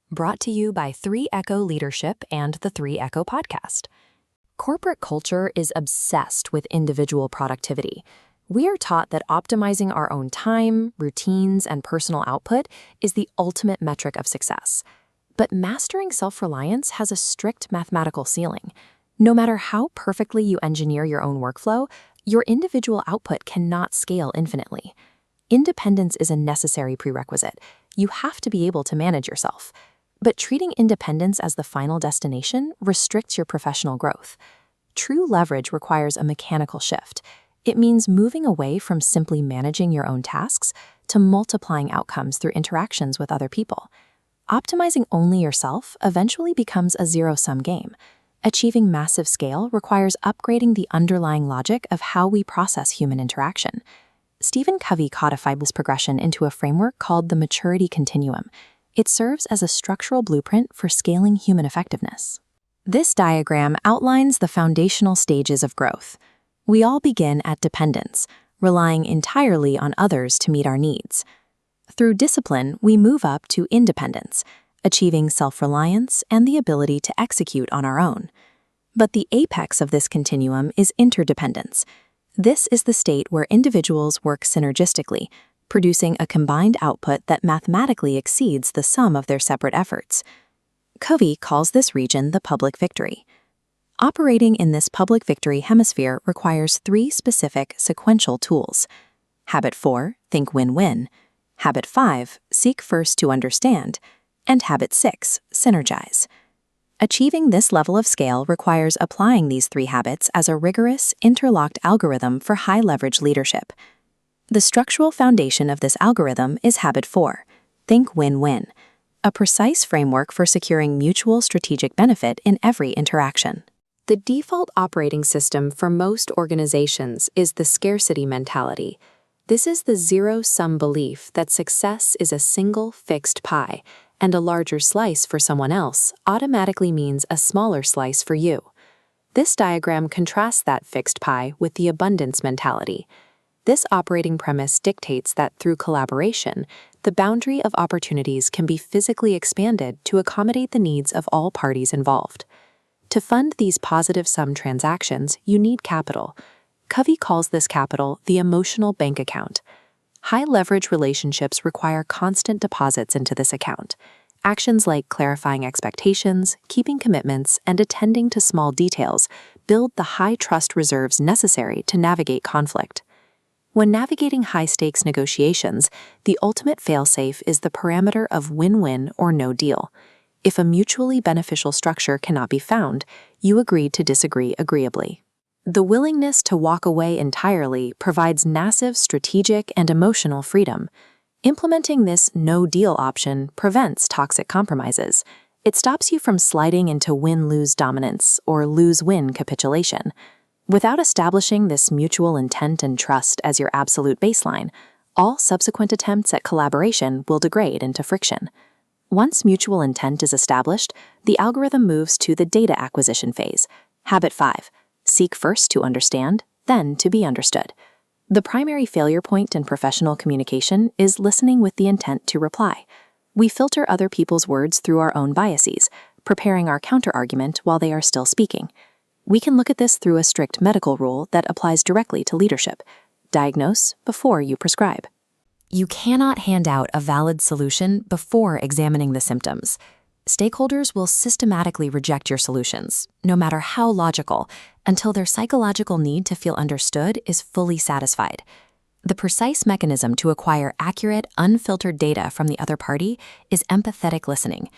brought to you by 3 Echo Leadership and the 3 Echo Podcast. Corporate culture is obsessed with individual productivity. We are taught that optimizing our own time, routines, and personal output is the ultimate metric of success. But mastering self-reliance has a strict mathematical ceiling. No matter how perfectly you engineer your own workflow, your individual output cannot scale infinitely. Independence is a necessary prerequisite. You have to be able to manage yourself. But treating independence as the final destination restricts your professional growth. True leverage requires a mechanical shift. It means moving away from simply managing your own tasks to multiplying outcomes through interactions with other people. Optimizing only yourself eventually becomes a zero-sum game. Achieving massive scale requires upgrading the underlying logic of how we process human interaction. Stephen Covey codified this progression into a framework called the maturity continuum. It serves as a structural blueprint for scaling human effectiveness. This diagram outlines the foundational stages of growth. We all begin at dependence, relying entirely on others to meet our needs. Through discipline, we move up to independence, achieving self-reliance and the ability to execute on our own. But the apex of this continuum is interdependence. This is the state where individuals work synergistically, producing a combined output that mathematically exceeds the sum of their separate efforts. Covey calls this region the public victory. Operating in this public victory hemisphere requires 3 specific sequential tools. Habit 4, think win-win. Habit 5, seek first to understand. And Habit 6, synergize. Achieving this level of scale requires applying these 3 habits as a rigorous, interlocked algorithm for high-leverage leadership. The structural foundation of this algorithm is Habit 4, think win-win, a precise framework for securing mutual strategic benefit in every interaction. The default operating system for most organizations is the scarcity mentality. This is the zero-sum belief that success is a single fixed pie, and a larger slice for someone else automatically means a smaller slice for you. This diagram contrasts that fixed pie with the abundance mentality. This operating premise dictates that through collaboration, the boundary of opportunities can be physically expanded to accommodate the needs of all parties involved. To fund these positive-sum transactions, you need capital. Covey calls this capital the emotional bank account. High-leverage relationships require constant deposits into this account. Actions like clarifying expectations, keeping commitments, and attending to small details build the high-trust reserves necessary to navigate conflict. When navigating high-stakes negotiations, the ultimate fail-safe is the parameter of win-win or no deal. If a mutually beneficial structure cannot be found, you agree to disagree agreeably. The willingness to walk away entirely provides massive strategic and emotional freedom. Implementing this no-deal option prevents toxic compromises. It stops you from sliding into win-lose dominance or lose-win capitulation. Without establishing this mutual intent and trust as your absolute baseline, all subsequent attempts at collaboration will degrade into friction. Once mutual intent is established, the algorithm moves to the data acquisition phase. Habit 5, seek first to understand, then to be understood. The primary failure point in professional communication is listening with the intent to reply. We filter other people's words through our own biases, preparing our counterargument while they are still speaking. We can look at this through a strict medical rule that applies directly to leadership. Diagnose before you prescribe. You cannot hand out a valid solution before examining the symptoms. Stakeholders will systematically reject your solutions, no matter how logical, until their psychological need to feel understood is fully satisfied. The precise mechanism to acquire accurate, unfiltered data from the other party is empathetic listening.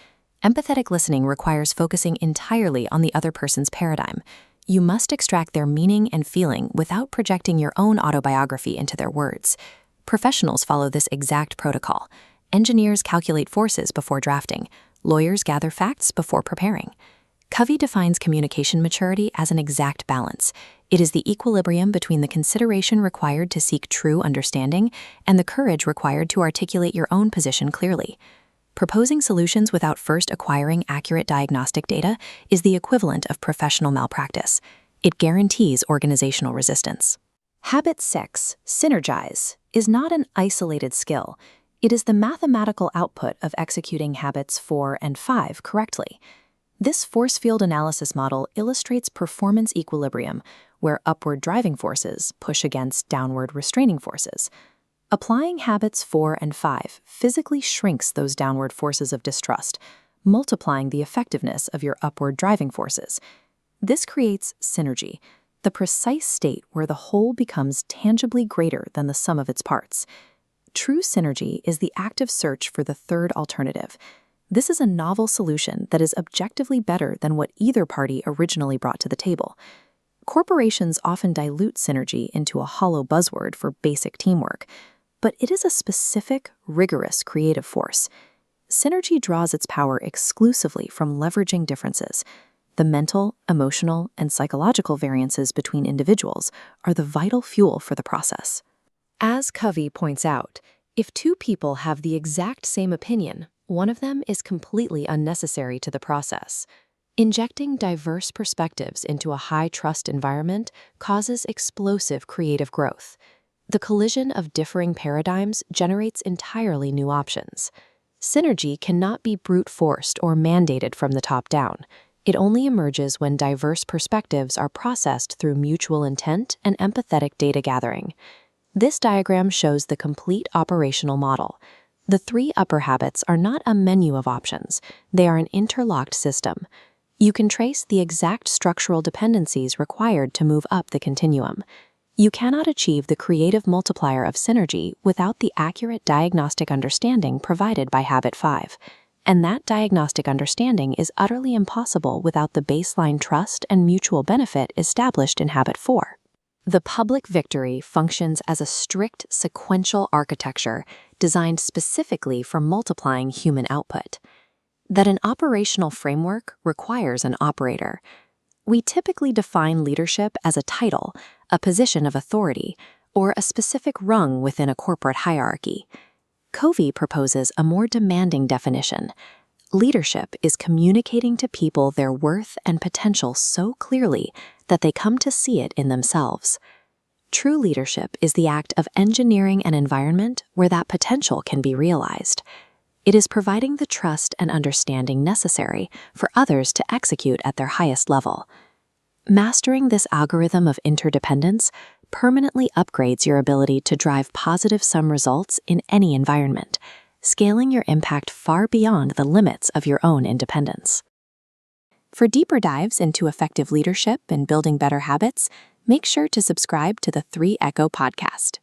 Empathetic listening requires focusing entirely on the other person's paradigm. You must extract their meaning and feeling without projecting your own autobiography into their words. Professionals follow this exact protocol. Engineers calculate forces before drafting. Lawyers gather facts before preparing. Covey defines communication maturity as an exact balance. It is the equilibrium between the consideration required to seek true understanding and the courage required to articulate your own position clearly. Proposing solutions without first acquiring accurate diagnostic data is the equivalent of professional malpractice. It guarantees organizational resistance. Habit 6, synergize, is not an isolated skill. It is the mathematical output of executing habits 4 and 5 correctly. This force field analysis model illustrates performance equilibrium, where upward driving forces push against downward restraining forces. Applying habits 4 and 5 physically shrinks those downward forces of distrust, multiplying the effectiveness of your upward driving forces. This creates synergy, the precise state where the whole becomes tangibly greater than the sum of its parts. True synergy is the active search for the third alternative. This is a novel solution that is objectively better than what either party originally brought to the table. Corporations often dilute synergy into a hollow buzzword for basic teamwork, but it is a specific, rigorous creative force. Synergy draws its power exclusively from leveraging differences. The mental, emotional, and psychological variances between individuals are the vital fuel for the process. As Covey points out, if two people have the exact same opinion, one of them is completely unnecessary to the process. Injecting diverse perspectives into a high-trust environment causes explosive creative growth. The collision of differing paradigms generates entirely new options. Synergy cannot be brute-forced or mandated from the top down. It only emerges when diverse perspectives are processed through mutual intent and empathetic data gathering. This diagram shows the complete operational model. The 3 upper habits are not a menu of options. They are an interlocked system. You can trace the exact structural dependencies required to move up the continuum. You cannot achieve the creative multiplier of synergy without the accurate diagnostic understanding provided by Habit 5. And that diagnostic understanding is utterly impossible without the baseline trust and mutual benefit established in Habit 4. The public victory functions as a strict sequential architecture designed specifically for multiplying human output. That an operational framework requires an operator. We typically define leadership as a title, a position of authority, or a specific rung within a corporate hierarchy. Covey proposes a more demanding definition. Leadership is communicating to people their worth and potential so clearly that they come to see it in themselves. True leadership is the act of engineering an environment where that potential can be realized. It is providing the trust and understanding necessary for others to execute at their highest level. Mastering this algorithm of interdependence permanently upgrades your ability to drive positive sum results in any environment, scaling your impact far beyond the limits of your own independence. For deeper dives into effective leadership and building better habits, make sure to subscribe to the 3 Echo podcast.